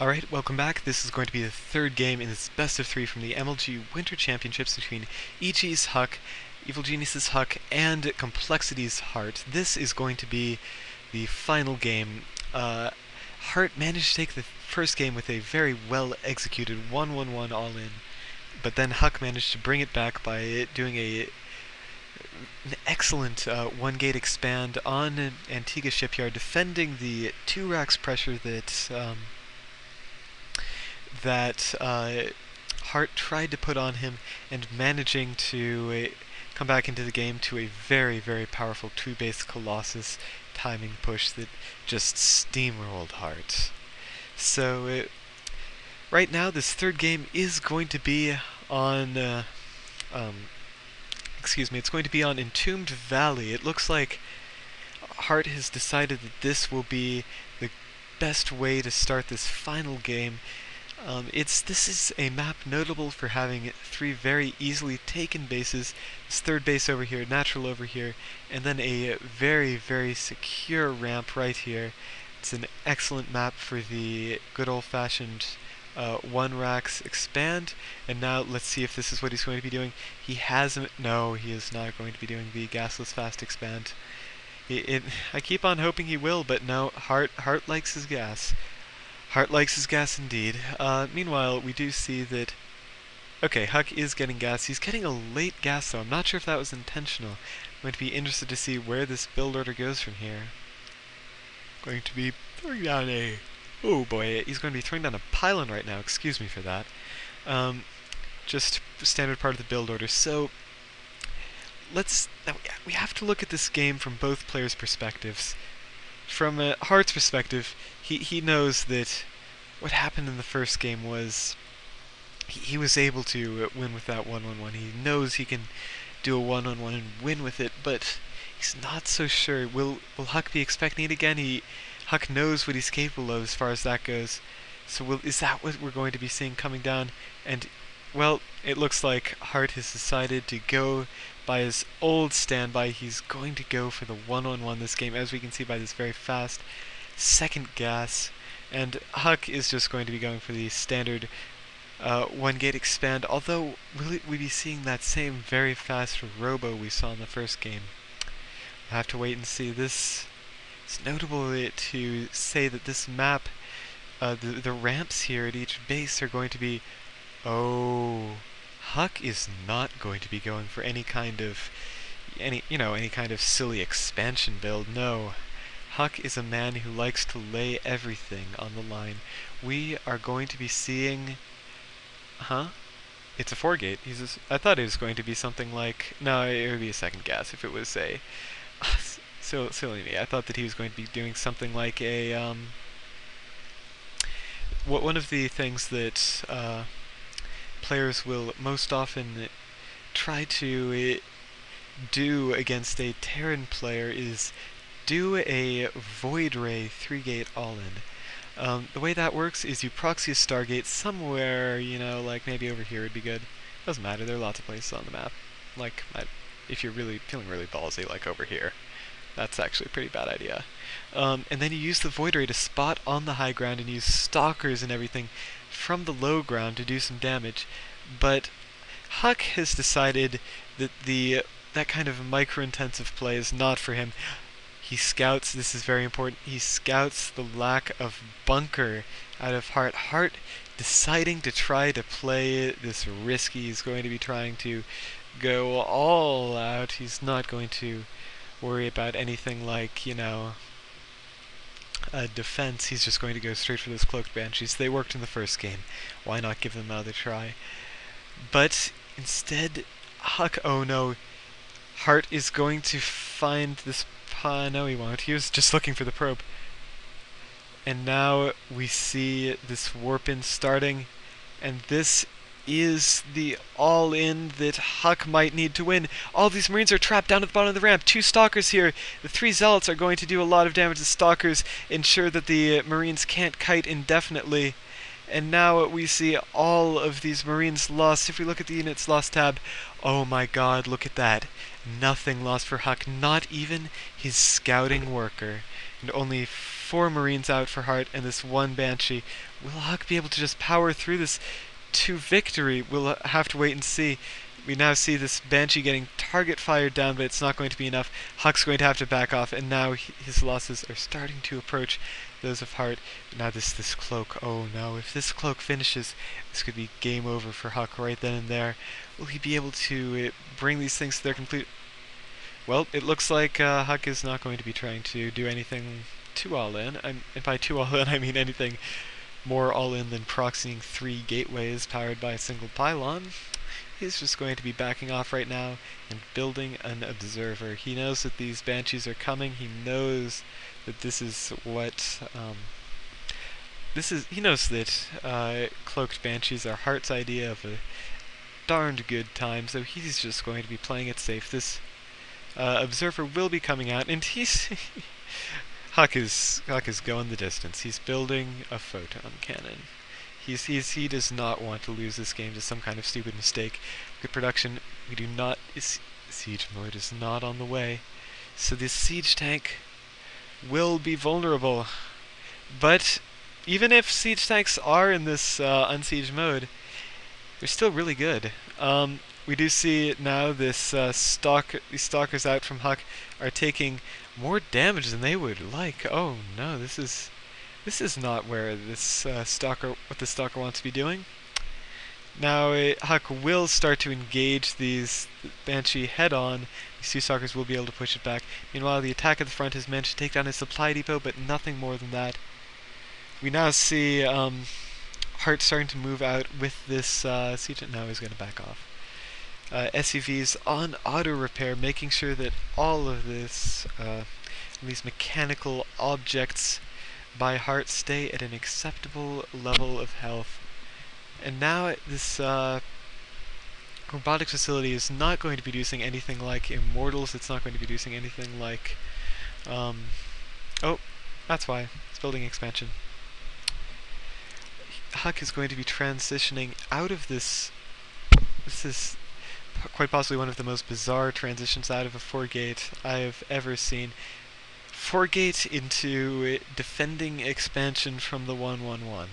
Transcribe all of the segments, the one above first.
Alright, welcome back. This is going to be the third game in this best of three from the MLG Winter Championships between EGHuK, Evil Genius's Huck, and Complexity's Heart. This is going to be the final game. Heart managed to take the first game with a very well executed 1-1-1 all-in, but then Huck managed to bring it back by doing an excellent one-gate expand on Antigua Shipyard, defending the 2 racks pressure that Hart tried to put on him, and managing to come back into the game to a very, very powerful 2-base Colossus timing push that just steamrolled Hart. So right now this third game is going to be on it's going to be on Entombed Valley. It looks like Hart has decided that this will be the best way to start this final game. This is a map notable for having 3 very easily taken bases. This third base over here, natural over here, and then a very, very secure ramp right here. It's an excellent map for the good old-fashioned 1-racks expand. And now let's see if this is what he's going to be doing. No, he is not going to be doing the gasless fast expand. I keep on hoping he will, but no, Hart likes his gas. Hart likes his gas indeed. Meanwhile, we do see that... Okay, Huck is getting gas. He's getting a late gas, though. I'm not sure if that was intentional. I'm going to be interested to see where this build order goes from here. Going to be throwing down a... Oh boy, he's going to be throwing down a pylon right now. Excuse me for that. Just standard part of the build order. So, we have to look at this game from both players' perspectives. From Hart's perspective, he knows that what happened in the first game was he was able to win with that 1-1-1. He knows he can do a 1-1-1 and win with it, but he's not so sure. Will Huck be expecting it again? Huck knows what he's capable of as far as that goes. So is that what we're going to be seeing coming down? And, well, it looks like Hart has decided to go by his old standby. He's going to go for the 1-1-1 this game, as we can see by this very fast second gas. And Huck is just going to be going for the standard 1-gate expand, although will we be seeing that same very fast robo we saw in the first game? We'll have to wait and see. It's notable to say that this map, the ramps here at each base are going to be... Oh, Huck is not going to be going for any kind of silly expansion build. No, Huck is a man who likes to lay everything on the line. We are going to be seeing... It's a 4-gate. I thought it was going to be something like... No, it would be a second gas if it was a... silly me. I thought that he was going to be doing something like a... One of the things that... players will most often try to do against a Terran player is do a Void Ray 3-gate all-in. The way that works is you proxy a Stargate somewhere, like maybe over here would be good. Doesn't matter, there are lots of places on the map. Like, if you're really feeling really ballsy, like over here. That's actually a pretty bad idea. And then you use the Void Ray to spot on the high ground and use stalkers and everything from the low ground to do some damage. But Huck has decided that that kind of micro-intensive play is not for him. He scouts, this is very important, he scouts the lack of bunker out of Hart. Hart deciding to try to play this risky. He's going to be trying to go all out. He's not going to worry about anything like, defense. He's just going to go straight for those cloaked banshees. They worked in the first game. Why not give them another try? But instead, Huck, oh no, Hart is going to find this no, he won't. He was just looking for the probe. And now we see this warp-in starting, and this is the all-in that Huck might need to win. All these Marines are trapped down at the bottom of the ramp. 2 Stalkers here. The 3 Zealots are going to do a lot of damage to Stalkers, ensure that the Marines can't kite indefinitely. And now we see all of these Marines lost. If we look at the units lost tab, oh my god, look at that. Nothing lost for Huck, not even his scouting worker. And only 4 Marines out for Hart and this 1 Banshee. Will EGHuK be able to just power through this to victory? We'll have to wait and see. We now see this Banshee getting target fired down, but it's not going to be enough. EGHuK's going to have to back off, and now his losses are starting to approach those of Hart. Now this cloak, oh no, if this cloak finishes, this could be game over for EGHuK right then and there. Will he be able to bring these things to their complete... Well, it looks like EGHuK is not going to be trying to do anything too all-in. And by too all-in, I mean anything more all-in than proxying 3 gateways powered by a single pylon. He's just going to be backing off right now and building an observer. He knows that these Banshees are coming. He knows that this is what... he knows that cloaked Banshees are Hart's idea of a darned good time, so he's just going to be playing it safe. This observer will be coming out, and he's... EGHuK is going the distance. He's building a photon cannon. He does not want to lose this game to some kind of stupid mistake. Good production. We do not... Siege mode is not on the way. So this siege tank will be vulnerable. But even if siege tanks are in this unsiege mode, they're still really good. We do see now this these stalkers out from EGHuK are taking more damage than they would like. Oh no, this is not where this what the stalker wants to be doing. Now EGHuK will start to engage these Banshee head-on. These 2 stalkers will be able to push it back. Meanwhile, the attack at the front has managed to take down his supply depot, but nothing more than that. We now see Hart starting to move out with this siege. Now he's going to back off. SCVs on auto repair, making sure that all of this, these mechanical objects by Hart stay at an acceptable level of health. And now this robotics facility is not going to be using anything like Immortals. It's not going to be using anything like... oh, that's why. It's building expansion. EGHuK is going to be transitioning out of this... This is quite possibly one of the most bizarre transitions out of a 4-gate I have ever seen. 4-gate into defending expansion from the 1-1-1.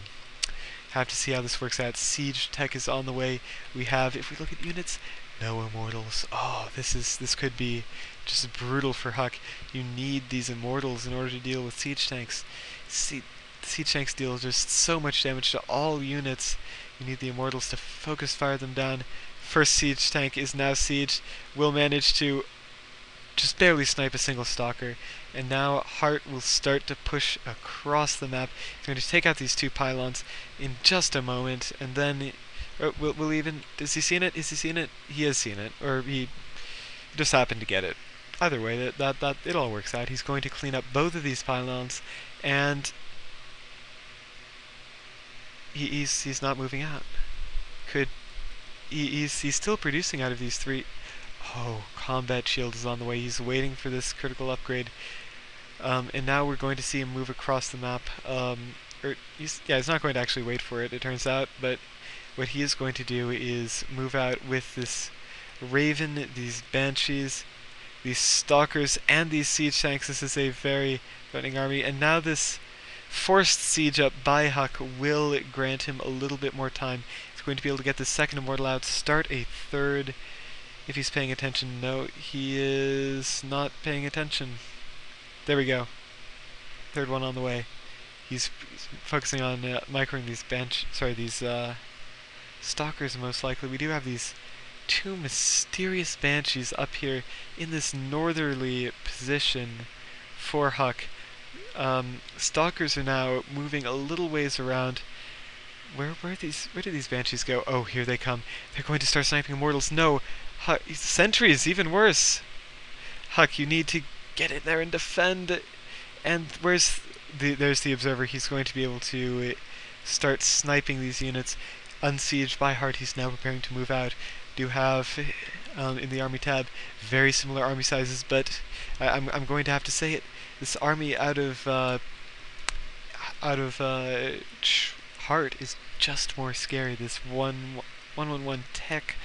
Have to see how this works out. Siege tech is on the way. We have, if we look at units, no Immortals. Oh, this could be just brutal for EGHuK. You need these Immortals in order to deal with siege tanks. Siege tanks deal just so much damage to all units. You need the Immortals to focus fire them down. First siege tank is now sieged. Will manage to just barely snipe a single stalker. And now Hart will start to push across the map. He's going to take out these 2 pylons in just a moment, and then will even... Has he seen it? Is he seen it? He has seen it, or he just happened to get it. Either way, that it all works out. He's going to clean up both of these pylons, and he's not moving out. He's still producing out of these 3. Oh, combat shield is on the way. He's waiting for this critical upgrade. And now we're going to see him move across the map. He's not going to actually wait for it, it turns out, but what he is going to do is move out with this Raven, these Banshees, these Stalkers, and these siege tanks. This is a very threatening army, and now this forced siege up by EGHuK will grant him a little bit more time. He's going to be able to get the 2nd Immortal out, start a 3rd, if he's paying attention. No, he is not paying attention. There we go. 3rd one on the way. He's focusing on microing these these Stalkers most likely. We do have these 2 mysterious Banshees up here in this northerly position for EGHuK. Stalkers are now moving a little ways around. Where do these Banshees go? Oh, here they come. They're going to start sniping Immortals. No! Sentries, even worse! EGHuK, you need to get in there and defend. And there's the Observer. He's going to be able to start sniping these units. Unsieged by Hart, he's now preparing to move out. Do have in the army tab very similar army sizes, but I'm going to have to say it. This army out of Hart is just more scary. This 1-1-1 tech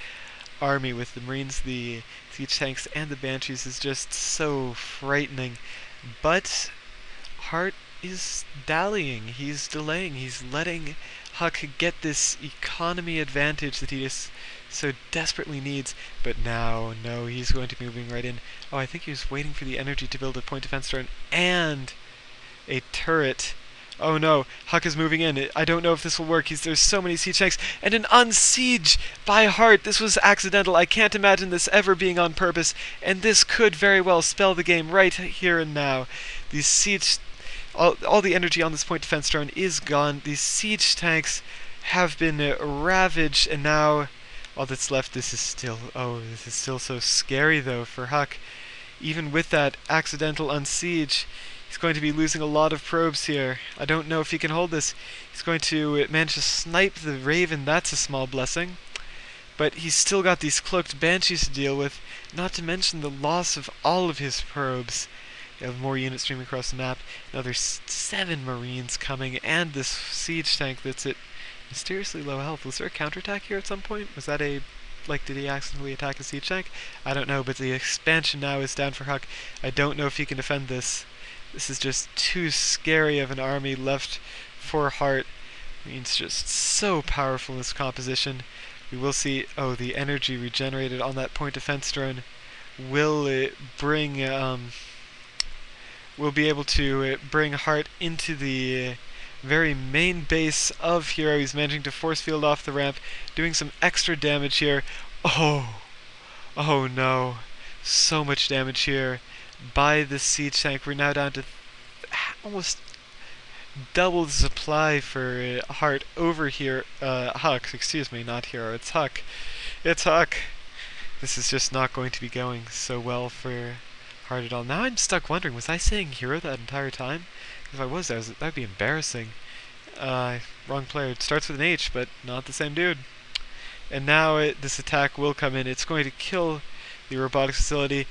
army with the Marines, the siege tanks, and the Banshees is just so frightening. But Hart is dallying, he's delaying, he's letting EGHuK get this economy advantage that he just so desperately needs, but now, no, he's going to be moving right in. Oh, I think he was waiting for the energy to build a point defense turret and a turret. Oh no, EGHuK is moving in. I don't know if this will work. There's so many siege tanks. And an unsiege by Heart. This was accidental. I can't imagine this ever being on purpose. And this could very well spell the game right here and now. These siege... All the energy on this point defense drone is gone. These siege tanks have been ravaged. And now all that's left, this is still... Oh, this is still so scary though for EGHuK. Even with that accidental unsiege, he's going to be losing a lot of probes here. I don't know if he can hold this. He's going to manage to snipe the Raven. That's a small blessing. But he's still got these cloaked Banshees to deal with, not to mention the loss of all of his probes. You have more units streaming across the map. Another 7 Marines coming, and this siege tank that's at mysteriously low health. Was there a counterattack here at some point? Was that a... Like, did he accidentally attack a siege tank? I don't know, but the expansion now is down for EGHuK. I don't know if he can defend this. This is just too scary of an army left for Heart. It's just so powerful in this composition. We will see... Oh, the energy regenerated on that point defense drone will bring... We'll be able to bring Heart into the very main base of Hero. He's managing to force field off the ramp, doing some extra damage here. Oh! Oh no. So much damage here by this siege tank. We're now down to almost double the supply for Heart over here. EGHuK, excuse me, not Hero. It's EGHuK. It's EGHuK. This is just not going to be going so well for Heart at all. Now I'm stuck wondering, was I saying Hero that entire time? If I was, that'd be embarrassing. Wrong player. It starts with an H, but not the same dude. And now this attack will come in. It's going to kill the robotics facility.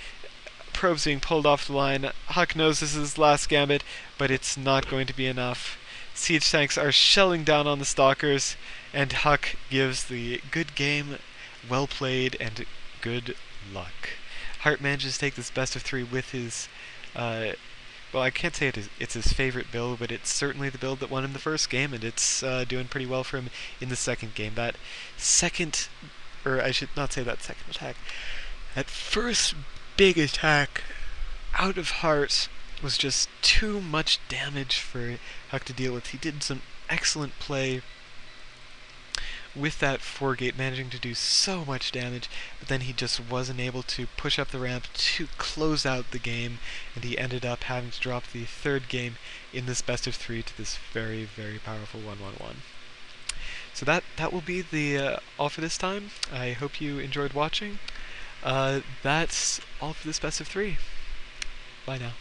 Probes being pulled off the line. EGHuK knows this is his last gambit, but it's not going to be enough. Siege tanks are shelling down on the stalkers, and EGHuK gives the good game, well played, and good luck. Heart manages to take this best of 3 with his... well, I can't say it's his favorite build, but it's certainly the build that won him the first game, and it's doing pretty well for him in the second game. That second... Or I should not say that second attack. That first big attack out of Heart was just too much damage for EGHuK to deal with. He did some excellent play with that 4-gate, managing to do so much damage, but then he just wasn't able to push up the ramp to close out the game, and he ended up having to drop the third game in this best of 3 to this very, very powerful 1-1-1. So that will be the all for this time. I hope you enjoyed watching. That's all for this best of 3. Bye now.